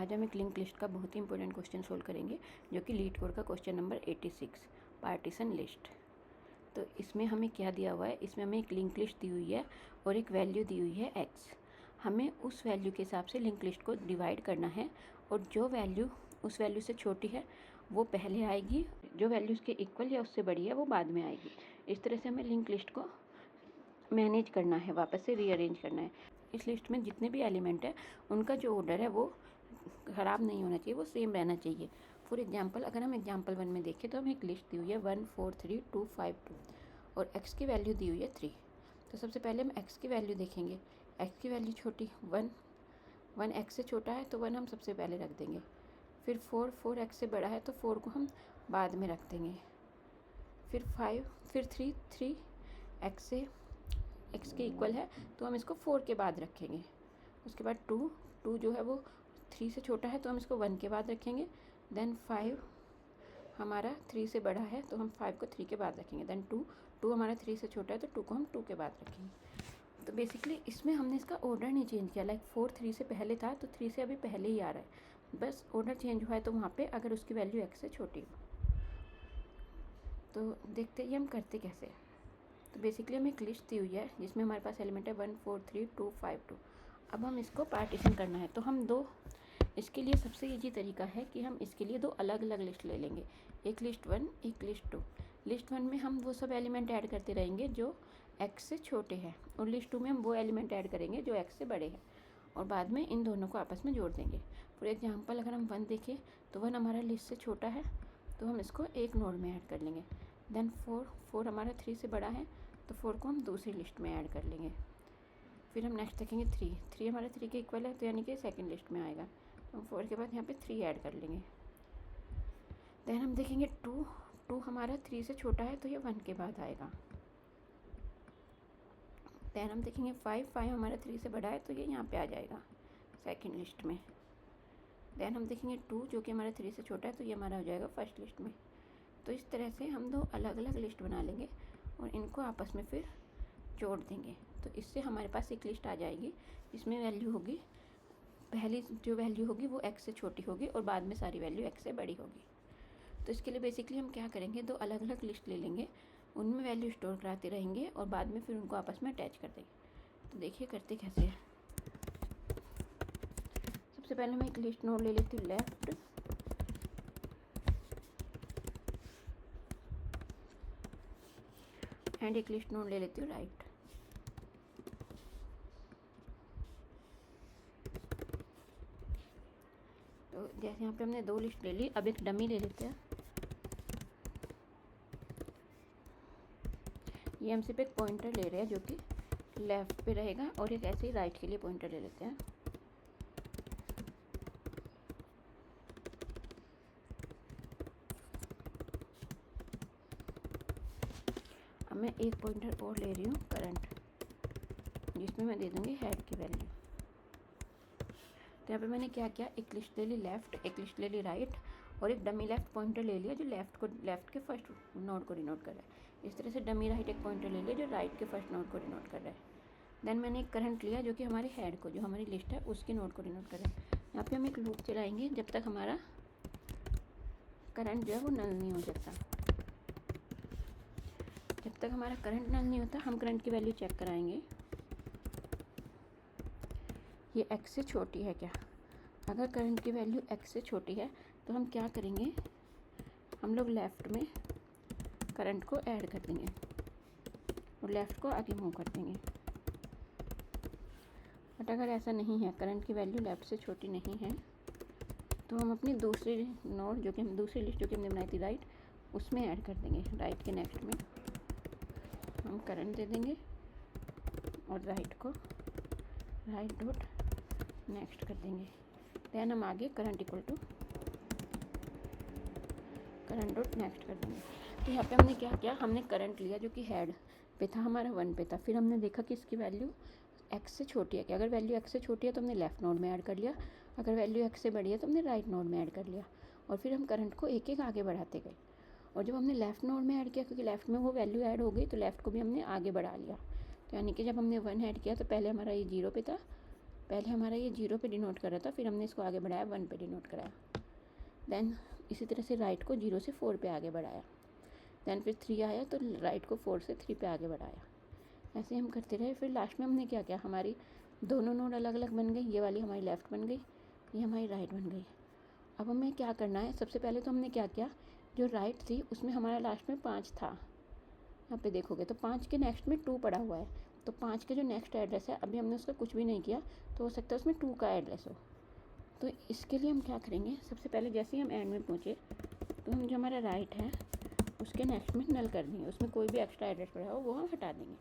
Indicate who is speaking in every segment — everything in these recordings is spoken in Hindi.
Speaker 1: आज हम एक लिंक लिस्ट का बहुत ही इंपॉर्टेंट क्वेश्चन सोल्व करेंगे जो कि लीड कोड का क्वेश्चन नंबर 86 पार्टीशन लिस्ट। तो इसमें हमें क्या दिया हुआ है, इसमें हमें एक लिंक लिस्ट दी हुई है और एक वैल्यू दी हुई है x। हमें उस वैल्यू के हिसाब से लिंक लिस्ट को डिवाइड करना है और जो वैल्यू उस वैल्यू से छोटी है वो पहले आएगी, जो वैल्यू उसके इक्वल या उससे बड़ी है वो बाद में आएगी। इस तरह से हमें लिंक लिस्ट को मैनेज करना है, वापस से रीअरेंज करना है। इस लिस्ट में जितने भी एलिमेंट है उनका जो ऑर्डर है वो ख़राब नहीं होना चाहिए, वो सेम रहना चाहिए। फॉर एग्जांपल अगर हम एग्जांपल 1 में देखें तो हमें एक लिस्ट दी हुई है 1 4 3 2 5 2 और x की वैल्यू दी हुई है 3। तो सबसे पहले हम x की वैल्यू देखेंगे। x की वैल्यू छोटी 1 x से छोटा है तो 1 हम सबसे पहले रख देंगे। फिर 4 x से बड़ा है तो 4 को हम बाद में रख देंगे। फिर 5 फिर 3 x से x के इक्वल है तो हम इसको 4 के बाद रखेंगे। उसके बाद 2 जो है वो 3 से छोटा है तो हम इसको 1 के बाद रखेंगे। देन 5 हमारा 3 से बड़ा है तो हम 5 को 3 के बाद रखेंगे। देन 2 हमारा 3 से छोटा है तो 2 को हम 2 के बाद रखेंगे। तो बेसिकली इसमें हमने इसका ऑर्डर नहीं चेंज किया। लाइक 4 3 से पहले था तो 3 से अभी पहले ही आ रहा है, बस ऑर्डर चेंज हुआ है तो वहाँ पे अगर उसकी वैल्यू x से छोटी हो। तो देखते हैं हम करते कैसे। तो बेसिकली हमें एक लिस्ट दी हुई है जिसमें हमारे पास एलिमेंट है 1 4 3 2 5 2। अब हम इसको पार्टीशन करना है तो हम इसके लिए सबसे इजी तरीका है कि हम इसके लिए दो अलग अलग लिस्ट ले लेंगे, एक लिस्ट 1 एक लिस्ट 2। लिस्ट 1 में हम वो सब एलिमेंट ऐड करते रहेंगे जो x से छोटे हैं और लिस्ट 2 में हम वो एलिमेंट ऐड करेंगे जो x से बड़े हैं और बाद में इन दोनों को आपस में जोड़ देंगे। फॉर एग्जांपल अगर हम 1 देखें तो 1 हमारा लिस्ट से छोटा है तो हम इसको एक नोड में ऐड कर लेंगे। देन 4 हमारा 3 से बड़ा है तो 4 को हम दूसरी लिस्ट में ऐड कर लेंगे। फिर हम नेक्स्ट देखेंगे 3 हमारा 3 के इक्वल है तो यानी कि सेकंड लिस्ट में आएगा। हम 4 के बाद यहाँ पे 3 ऐड कर लेंगे। देन हम देखेंगे 2 हमारा 3 से छोटा है तो ये 1 के बाद आएगा। देन हम देखेंगे 5 हमारा 3 से बड़ा है तो ये यहाँ पे आ जाएगा सेकंड लिस्ट में। देन हम देखेंगे 2 जो कि हमारा 3 से छोटा है तो ये हमारा हो जाएगा फर्स्ट लिस्ट में। तो इस तरह से हम दो अलग अलग लिस्ट बना लेंगे और इनको आपस में फिर जोड़ देंगे। तो इससे हमारे पास एक लिस्ट आ जाएगी जिसमें वैल्यू होगी, पहली जो वैल्यू होगी वो x से छोटी होगी और बाद में सारी वैल्यू x से बड़ी होगी। तो इसके लिए बेसिकली हम क्या करेंगे, दो अलग अलग लिस्ट ले लेंगे, उनमें वैल्यू स्टोर कराते रहेंगे और बाद में फिर उनको आपस में अटैच कर देंगे। तो देखिए करते कैसे है। सबसे पहले मैं एक लिस्ट नोड ले लेती हूँ लेफ्ट, एंड एक लिस्ट नोड ले लेती हूँ राइट। तो जैसे यहाँ पे हमने दो लिस्ट ले ली, अब एक डमी ले लेते हैं। ये हम सिर्फ एक पॉइंटर ले रहे हैं जो कि लेफ़्ट पे रहेगा और एक ऐसे ही राइट के लिए पॉइंटर ले लेते हैं। अब मैं एक पॉइंटर और ले रही हूँ करंट, जिसमें मैं दे दूँगी हेड की वैल्यू। तो यहाँ पे मैंने क्या किया, एक लिस्ट ले ली लेफ़्ट, एक लिस्ट ले ली राइट और एक डमी लेफ़्ट पॉइंटर ले लिया जो लेफ़्ट के फर्स्ट नोड को डिनोट कर रहा है। इस तरह से डमी राइट एक पॉइंटर ले लिया जो राइट के फर्स्ट नोड को डिनोट कर रहा है। देन मैंने एक करंट लिया जो कि हमारे हेड को, जो हमारी लिस्ट है उसकी नोड को डिनोट कर रहा है। यहाँ पे हम एक लूप चलाएंगे जब तक हमारा करंट जो है वो नल नहीं हो जाता। जब तक हमारा करंट नल नहीं होता हम करंट की वैल्यू चेक कराएंगे, ये x से छोटी है क्या। अगर करंट की वैल्यू x से छोटी है तो हम क्या करेंगे, हम लोग लेफ़्ट में करंट को ऐड कर देंगे और लेफ़्ट को आगे मूव कर देंगे। बट अगर ऐसा नहीं है, करंट की वैल्यू लेफ़्ट से छोटी नहीं है, तो हम अपनी दूसरी नोड जो कि हम दूसरी लिस्ट जो कि हमने बनाई थी राइट, उसमें ऐड कर देंगे। राइट के नेक्स्ट में हम करंट दे देंगे और राइट को राइट डॉट नेक्स्ट कर देंगे। देन हम आगे current equal to current dot next कर देंगे। तो यहाँ पे हमने क्या किया, हमने करंट लिया जो कि हेड पे था, हमारा 1 पे था। फिर हमने देखा कि इसकी वैल्यू x से छोटी है क्या। अगर वैल्यू x से छोटी है तो हमने लेफ़्ट नोड में ऐड कर लिया, अगर वैल्यू x से बड़ी है तो हमने राइट नोड में ऐड कर लिया और फिर हम करंट को एक एक आगे बढ़ाते गए। और जब हमने लेफ़्ट नोड में ऐड किया, क्योंकि लेफ़्ट में वो वैल्यू ऐड हो गई तो लेफ़्ट को भी हमने आगे बढ़ा लिया। तो यानी कि जब हमने 1 ऐड किया तो पहले हमारा ये 0 पे था, पहले हमारा ये 0 पे डिनोट कर रहा था, फिर हमने इसको आगे बढ़ाया 1 पे डिनोट कराया। देन इसी तरह से राइट को 0 से 4 पे आगे बढ़ाया। देन फिर 3 आया तो राइट को 4 से 3 पे आगे बढ़ाया। ऐसे हम करते रहे। फिर लास्ट में हमने क्या किया, हमारी दोनों नोड अलग अलग बन गई। ये वाली हमारी लेफ़्ट बन गई, ये हमारी राइट बन गई। अब हमें क्या करना है, सबसे पहले तो हमने क्या किया, जो राइट थी उसमें हमारा लास्ट में 5 था। यहाँ पे देखोगे तो 5 के नेक्स्ट में 2 पड़ा हुआ है, तो 5 के जो नेक्स्ट एड्रेस है, अभी हमने उसका कुछ भी नहीं किया, तो हो सकता है उसमें 2 का एड्रेस हो। तो इसके लिए हम क्या करेंगे, सबसे पहले जैसे ही हम एंड में पहुँचे तो हम जो हमारा राइट है उसके नेक्स्ट में नल कर देंगे, उसमें कोई भी एक्स्ट्रा एड्रेस पड़ा हो वो हम हटा देंगे।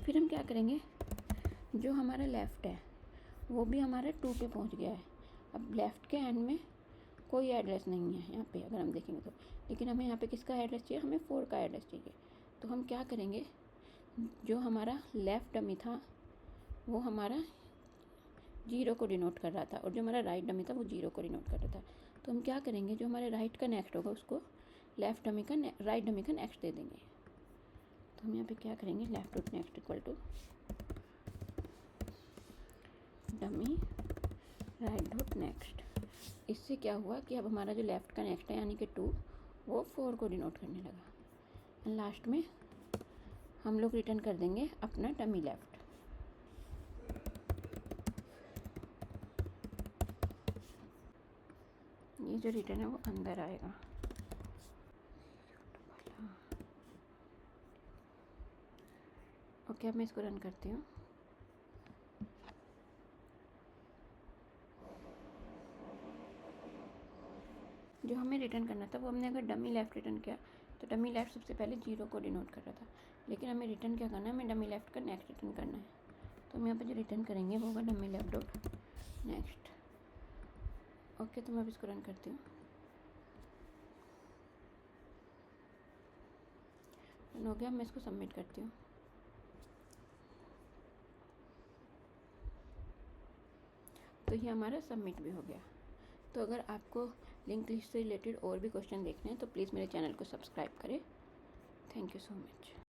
Speaker 1: फिर हम क्या करेंगे, जो हमारा लेफ़्ट है वो भी हमारा 2 पे पहुँच गया है। अब लेफ़्ट के एंड में कोई एड्रेस नहीं है यहाँ पे अगर हम देखेंगे तो, लेकिन हमें यहाँ पे किसका एड्रेस चाहिए, हमें 4 का एड्रेस चाहिए। तो हम क्या करेंगे, जो हमारा लेफ़्ट डमी था वो हमारा 0 को डिनोट कर रहा था, और जो हमारा राइट डमी था वो 0 को डिनोट कर रहा था। तो हम क्या करेंगे, जो हमारे राइट का नेक्स्ट होगा उसको लेफ़्ट डमी का राइट डमी का नेक्स्ट दे देंगे। तो हम यहाँ पे क्या करेंगे, left dot next equal to dummy right dot next. इससे क्या हुआ कि अब हमारा जो लेफ़्ट का नेक्स्ट है यानी कि 2 वो 4 को डिनोट करने लगा। लास्ट में हम लोग रिटर्न कर देंगे अपना डमी लेफ़्ट। ये जो रिटर्न है वो अंदर आएगा। ओके, अब मैं इसको रन करती हूँ। जो हमें रिटर्न करना था वो हमने अगर डमी लेफ़्ट रिटर्न किया तो डमी लेफ़्ट सबसे पहले 0 को डिनोट कर रहा था, लेकिन हमें रिटर्न क्या करना है, हमें डमी लेफ़्ट का नेक्स्ट रिटर्न करना है। तो हम यहाँ पे जो रिटर्न करेंगे वो होगा dummy left dot next. Okay, तो मैं अब इसको रन करती हूँ। रन हो गया, मैं इसको सबमिट करती हूँ। तो ये हमारा सबमिट भी हो गया। तो अगर आपको लिंक लिस्ट से रिलेटेड और भी क्वेश्चन देखने हैं तो प्लीज़ मेरे चैनल को सब्सक्राइब करें। Thank you so much.